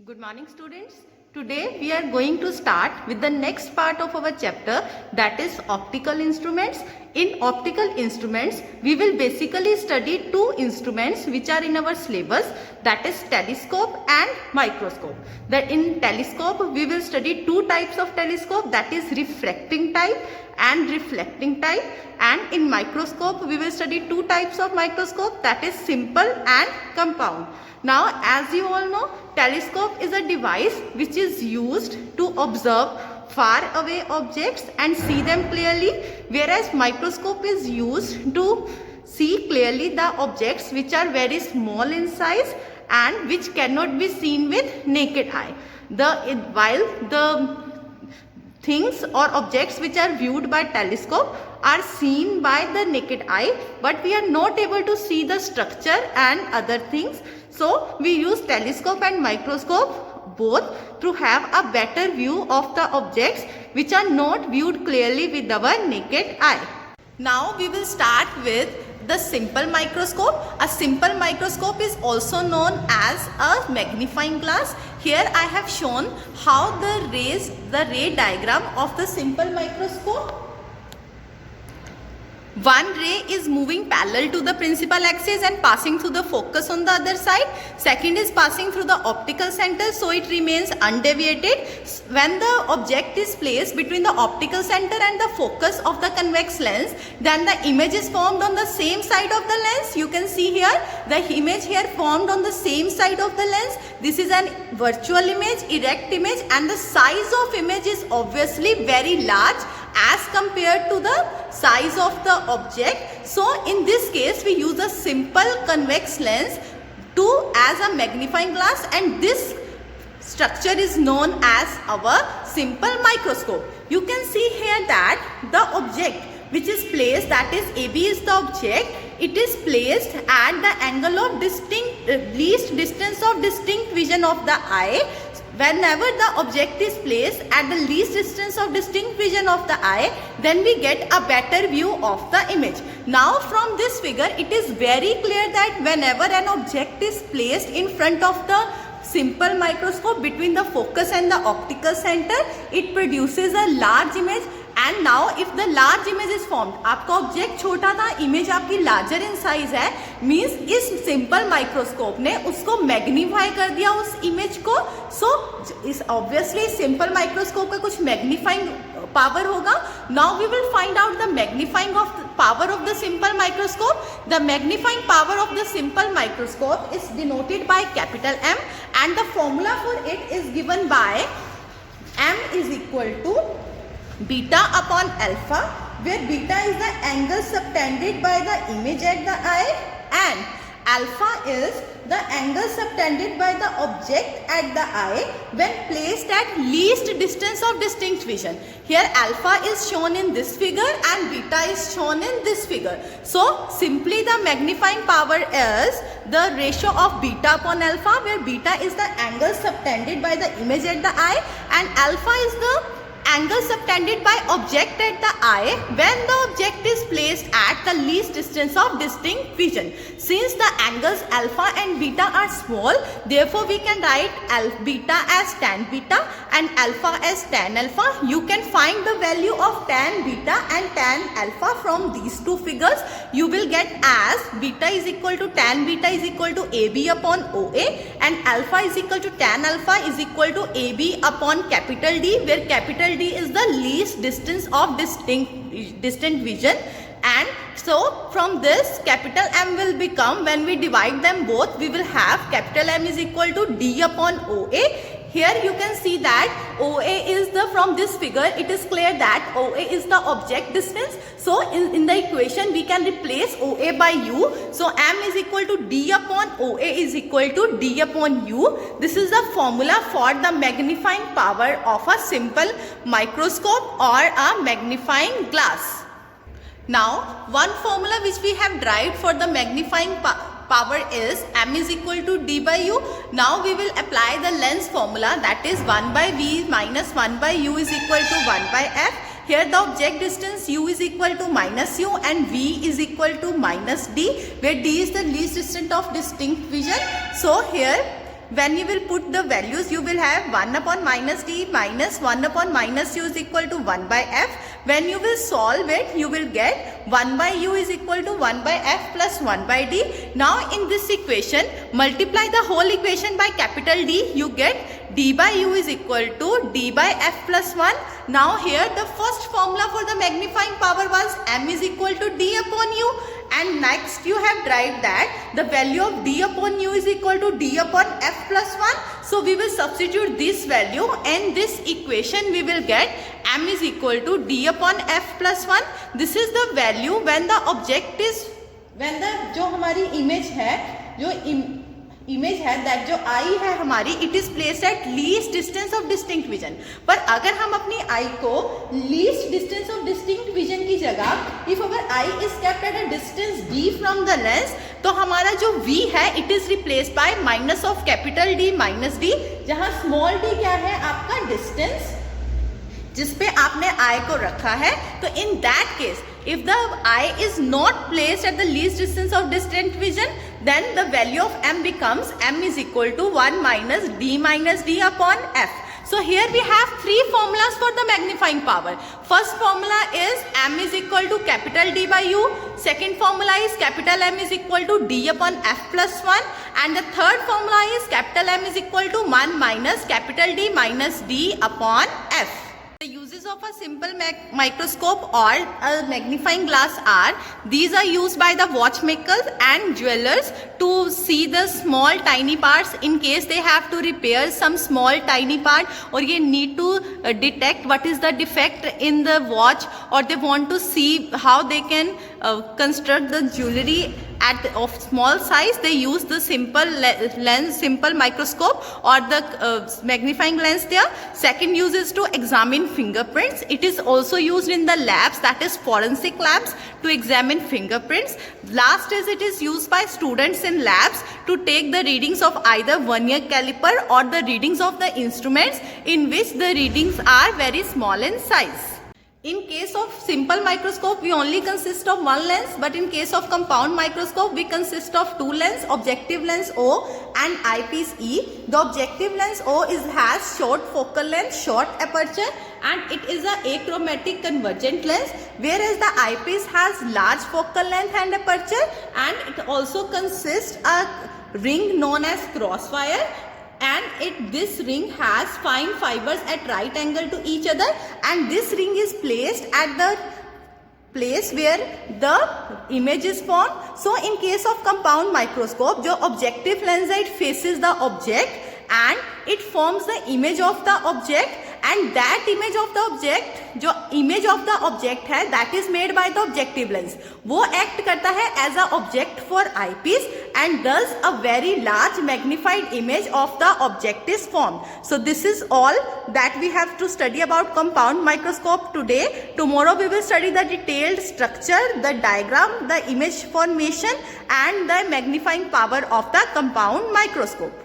Good morning, students. Today we are going to start with the next part of our chapter, that is optical instruments. In optical instruments, we will basically study two instruments which are in our syllabus, that is telescope and microscope. That in telescope we will study two types of telescope, that is refracting type and reflecting type, and in microscope we will study two types of microscope, that is simple and compound. Now, as you all know, telescope is a device which is used to observe far away objects and see them clearly, whereas microscope is used to see clearly the objects which are very small in size and which cannot be seen with naked eye. While the things or objects which are viewed by telescope are seen by the naked eye, but we are not able to see the structure and other things. So we use telescope and microscope both to have a better view of the objects which are not viewed clearly with our naked eye. Now we will start with the simple microscope. A simple microscope is also known as a magnifying glass. Here I have shown how the ray diagram of the simple microscope. One ray is moving parallel to the principal axis and passing through the focus on the other side. Second is passing through the optical center, so it remains undeviated. When the object is placed between the optical center and the focus of the convex lens, then the image is formed on the same side of the lens. You can see here the image here formed on the same side of the lens. This is an virtual image, erect image, and the size of image is obviously very large as compared to the size of the object. So in this case we use a simple convex lens as a magnifying glass, and this structure is known as our simple microscope. You can see here that the object which is placed, that is AB is the object, it is placed at the angle of least distance of distinct vision of the eye. Whenever the object is placed at the least distance of distinct vision of the eye, then we get a better view of the image. Now from this figure, it is very clear that whenever an object is placed in front of the simple microscope between the focus and the optical center, it produces a large image. And now if the large image is formed, आपका object छोटा था, image आपकी larger in size है, means इस simple microscope ने उसको magnify कर दिया उस इमेज को. सो इस ऑब्वियसली सिंपल माइक्रोस्कोप का कुछ मैग्नीफाइंग पावर होगा. Now we will find out the magnifying power of the simple microscope. The magnifying power of the simple microscope is denoted by capital M, and the formula for it is given by M is equal to beta upon alpha, where beta is the angle subtended by the image at the eye and alpha is the angle subtended by the object at the eye when placed at least distance of distinct vision. Here alpha is shown in this figure and beta is shown in this figure. So simply the magnifying power is the ratio of beta upon alpha, where beta is the angle subtended by the image at the eye and alpha is the angle subtended by object at the eye when the object is placed at the least distance of distinct vision. Since the angles alpha and beta are small, therefore we can write beta as tan beta and alpha as tan alpha. You can find the value of tan beta and tan alpha from these two figures. You will get as beta is equal to tan beta is equal to AB upon OA, and alpha is equal to tan alpha is equal to AB upon capital D, where capital D is the least distance of distant vision. And so from this capital M will become, when we divide them both, we will have capital M is equal to D upon OA. Here you can see that OA is from this figure, it is clear that OA is the object distance. So in the equation we can replace OA by U. So M is equal to D upon OA is equal to D upon U. This is the formula for the magnifying power of a simple microscope or a magnifying glass. Now one formula which we have derived for the magnifying power is M is equal to D by U. Now we will apply the lens formula, that is 1 by V minus 1 by U is equal to 1 by F. Here the object distance U is equal to minus U and V is equal to minus D, where D is the least distant of distinct vision. So here when you will put the values, you will have 1 upon minus d minus 1 upon minus u is equal to 1 by f. When you will solve it, you will get 1 by u is equal to 1 by f plus 1 by d. Now in this equation, multiply the whole equation by capital D, you get d by u is equal to d by f plus 1. Now here the first formula for the magnifying power was m is equal to d upon u, and next you have derived that the value of d upon u is equal to d upon f plus 1. So we will substitute this value, and this equation we will get m is equal to d upon f plus 1. This is the value when the object is, when the जो हमारी image है, जो image है that जो आई है हमारी, it is placed at least distance of distinct vision. पर अगर हम अपनी आई को least distance of distinct vision की जगह if our I is kept at a distance d from the lens, तो हमारा जो v है it is replaced by minus of capital D minus d, जहां स्मॉल d क्या है आपका डिस्टेंस जिसपे आपने आई को रखा है. तो in that case if the eye is not placed at the least distance of distant vision, then the value of m becomes m is equal to 1 minus d upon f. So here we have three formulas for the magnifying power. First formula is m is equal to capital D by u. Second formula is capital M is equal to d upon f plus 1. And the third formula is capital M is equal to 1 minus capital D minus d upon f. The uses of a simple microscope or a magnifying glass are, these are used by the watchmakers and jewelers to see the small tiny parts in case they have to repair some small tiny part, or they need to detect what is the defect in the watch, or they want to see how they can construct the jewelry of small size. They use the simple lens, simple microscope or the magnifying lens there. Second use is to examine fingerprints. It is also used in the labs, that is forensic labs, to examine fingerprints. Last is it is used by students in labs to take the readings of either vernier caliper or the readings of the instruments in which the readings are very small in size. In case of simple microscope, we only consist of one lens, but in case of compound microscope, we consist of two lenses, objective lens O and eyepiece E. The objective lens O has short focal length, short aperture, and it is a achromatic convergent lens, whereas the eyepiece has large focal length and aperture, and it also consists a ring known as crosswire. And this ring has fine fibers at right angle to each other, and this ring is placed at the place where the image is formed. So in case of compound microscope, जो objective lens है, it faces the object and it forms the image of the object, and that image of the object, जो image of the object है, that is made by the objective lens. वो act करता है as a object for eyepiece and thus a very large magnified image of the object is formed. So this is all that we have to study about compound microscope today. Tomorrow we will study the detailed structure, the diagram, the image formation and the magnifying power of the compound microscope.